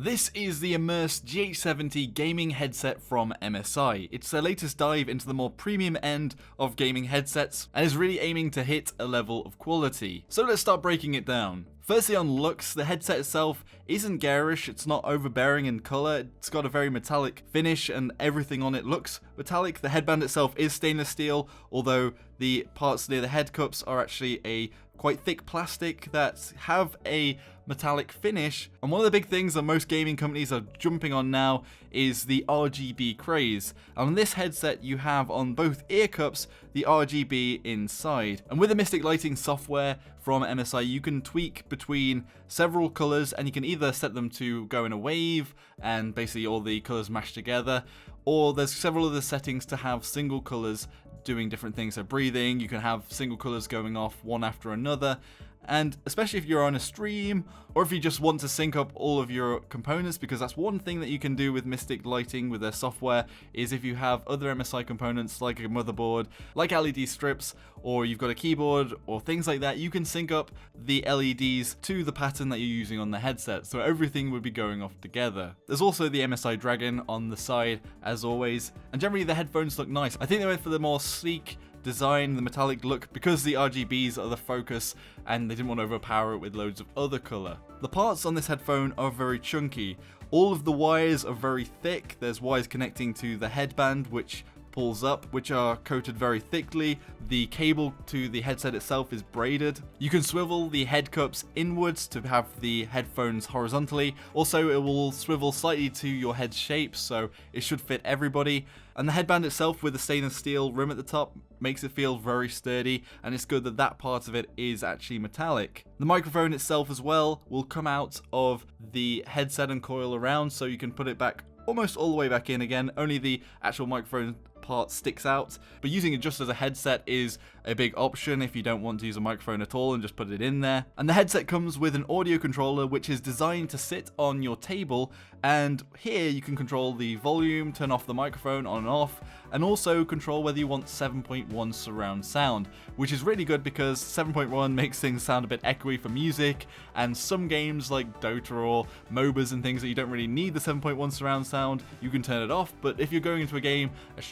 This is the Immerse GH70 gaming headset from MSI. It's their latest dive into the more premium end of gaming headsets and is really aiming to hit a level of quality. So let's start breaking it down. Firstly, on looks, the headset itself isn't garish, it's not overbearing in colour, it's got a very metallic finish and everything on it looks metallic. The headband itself is stainless steel, although the parts near the head cups are actually a quite thick plastic that have a metallic finish. And one of the big things that most gaming companies are jumping on now is the RGB craze. And on this headset you have on both ear cups the RGB inside. And with the Mystic Lighting software from MSI you can tweak between several colours and you can either set them to go in a wave and basically all the colours mashed together, or there's several other settings to have single colours doing different things. So breathing, you can have single colours going off one after another. And especially if you're on a stream or if you just want to sync up all of your components, because that's one thing that you can do with Mystic Lighting with their software, is if you have other MSI components like a motherboard, like LED strips, or you've got a keyboard or things like that, you can sync up the LEDs to the pattern that you're using on the headset, so everything would be going off together. There's also the MSI Dragon on the side as always, and generally the headphones look nice. I think they went for the more sleek design, the metallic look, because the RGBs are the focus and they didn't want to overpower it with loads of other colour. The parts on this headphone are very chunky. All of the wires are very thick. There's wires connecting to the headband which pulls up, which are coated very thickly. The cable to the headset itself is braided. You can swivel the head cups inwards to have the headphones horizontally. Also, it will swivel slightly to your head shape, so it should fit everybody. And the headband itself with the stainless steel rim at the top makes it feel very sturdy, and it's good that that part of it is actually metallic. The microphone itself as well will come out of the headset and coil around, so you can put it back almost all the way back in again. Only the actual microphone part sticks out, but using it just as a headset is a big option if you don't want to use a microphone at all and just put it in there. And the headset comes with an audio controller which is designed to sit on your table, and here you can control the volume, turn off the microphone on and off, and also control whether you want 7.1 surround sound, which is really good because 7.1 makes things sound a bit echoey for music, and some games like Dota or MOBAs and things that you don't really need the 7.1 surround sound, you can turn it off. But if you're going into a game,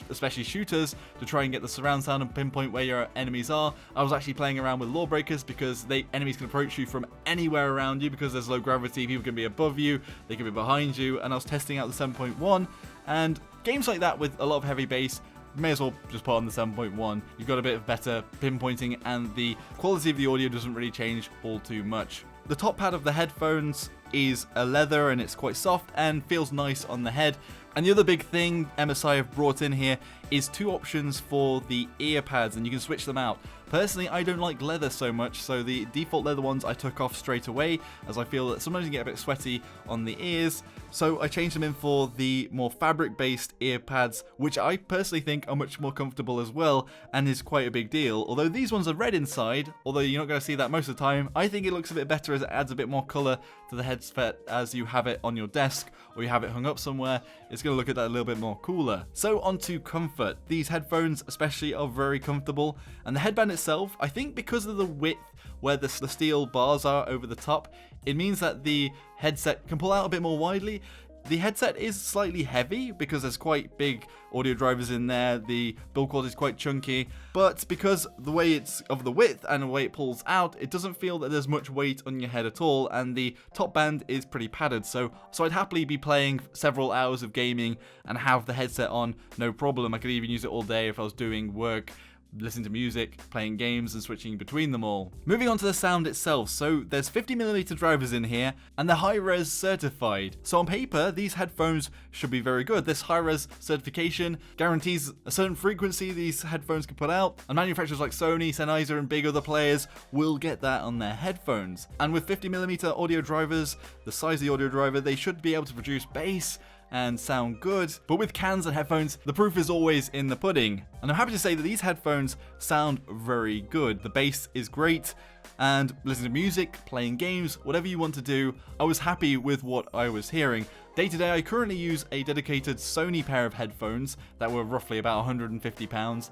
especially shooters, to try and get the surround sound and pinpoint where your enemies are, I was actually playing around with Lawbreakers because enemies can approach you from anywhere around you because there's low gravity. People can be above you, they can be behind you, and I was testing out the 7.1, and games like that with a lot of heavy bass, may as well just put on the 7.1. You've got a bit of better pinpointing and the quality of the audio doesn't really change all too much. The top pad of the headphones is a leather and it's quite soft and feels nice on the head. And the other big thing MSI have brought in here is two options for the ear pads, and you can switch them out. Personally, I don't like leather so much, so the default leather ones I took off straight away, as I feel that sometimes you get a bit sweaty on the ears. So I changed them in for the more fabric-based ear pads, which I personally think are much more comfortable as well, and is quite a big deal. Although these ones are red inside, although you're not going to see that most of the time, I think it looks a bit better as it adds a bit more colour to the headset as you have it on your desk, or you have it hung up somewhere. It's going to look at that a little bit more cooler. So onto comfort. These headphones especially are very comfortable, and the headband itself, I think because of the width where the steel bars are over the top, it means that the headset can pull out a bit more widely. The headset is slightly heavy because there's quite big audio drivers in there, the build quality is quite chunky, but because the way it's of the width and the way it pulls out, it doesn't feel that there's much weight on your head at all, and the top band is pretty padded, so I'd happily be playing several hours of gaming and have the headset on, no problem. I could even use it all day if I was doing work, listening to music, playing games, and switching between them all. Moving on to the sound itself, so there's 50mm drivers in here, and they're high-res certified. So on paper, these headphones should be very good. This high-res certification guarantees a certain frequency these headphones can put out, and manufacturers like Sony, Sennheiser, and big other players will get that on their headphones. And with 50mm audio drivers, the size of the audio driver, they should be able to produce bass and sound good. But with cans and headphones, the proof is always in the pudding. And I'm happy to say that these headphones sound very good. The bass is great, and listening to music, playing games, whatever you want to do, I was happy with what I was hearing. Day to day, I currently use a dedicated Sony pair of headphones that were roughly about £150,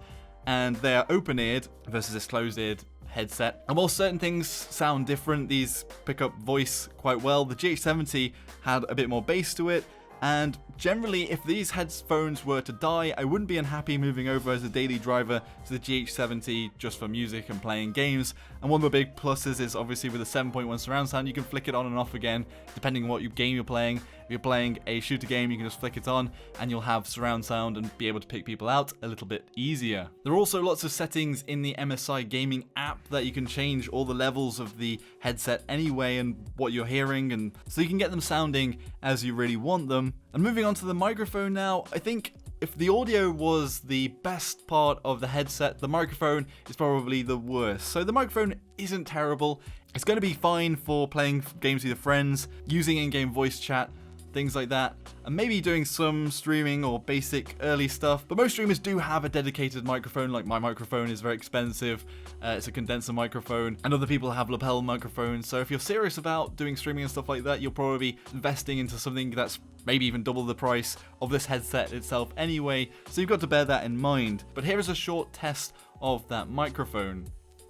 and they are open-eared versus this closed-eared headset. And while certain things sound different, these pick up voice quite well. The GH70 had a bit more bass to it, and generally, if these headphones were to die, I wouldn't be unhappy moving over as a daily driver to the GH70 just for music and playing games. And one of the big pluses is obviously with the 7.1 surround sound, you can flick it on and off again depending on what game you're playing. If you're playing a shooter game, you can just flick it on and you'll have surround sound and be able to pick people out a little bit easier. There are also lots of settings in the MSI gaming app that you can change all the levels of the headset anyway and what you're hearing, and so you can get them sounding as you really want them. And moving on to the microphone now, I think if the audio was the best part of the headset, the microphone is probably the worst. So the microphone isn't terrible. It's going to be fine for playing games with your friends, using in-game voice chat, things like that, and maybe doing some streaming or basic early stuff. But most streamers do have a dedicated microphone. Like my microphone is very expensive, it's a condenser microphone, and other people have lapel microphones. So if you're serious about doing streaming and stuff like that, you'll probably be investing into something that's maybe even double the price of this headset itself anyway, so you've got to bear that in mind. But here is a short test of that microphone.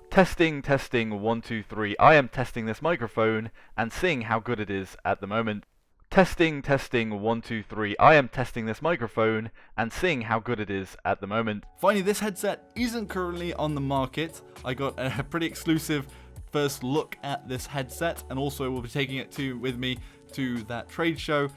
Testing, 1, 2, 3. I am testing this microphone and seeing how good it is at the moment. Testing, 1, 2, 3. I am testing this microphone and seeing how good it is at the moment. Finally, this headset isn't currently on the market. I got a pretty exclusive first look at this headset, and also will be taking it with me to that trade show.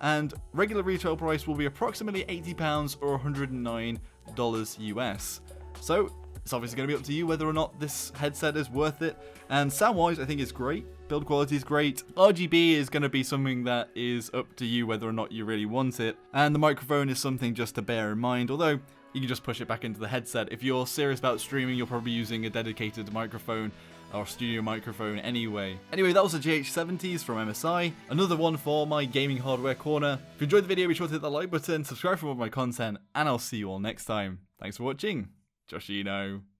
And regular retail price will be approximately £80 or $109 US. So it's obviously going to be up to you whether or not this headset is worth it. And sound-wise, I think it's great. Build quality is great. RGB is going to be something that is up to you whether or not you really want it. And the microphone is something just to bear in mind, although you can just push it back into the headset. If you're serious about streaming, you're probably using a dedicated microphone or studio microphone anyway. Anyway, that was the GH70s from MSI. Another one for my gaming hardware corner. If you enjoyed the video, be sure to hit that like button, subscribe for more of my content, and I'll see you all next time. Thanks for watching. Joshino.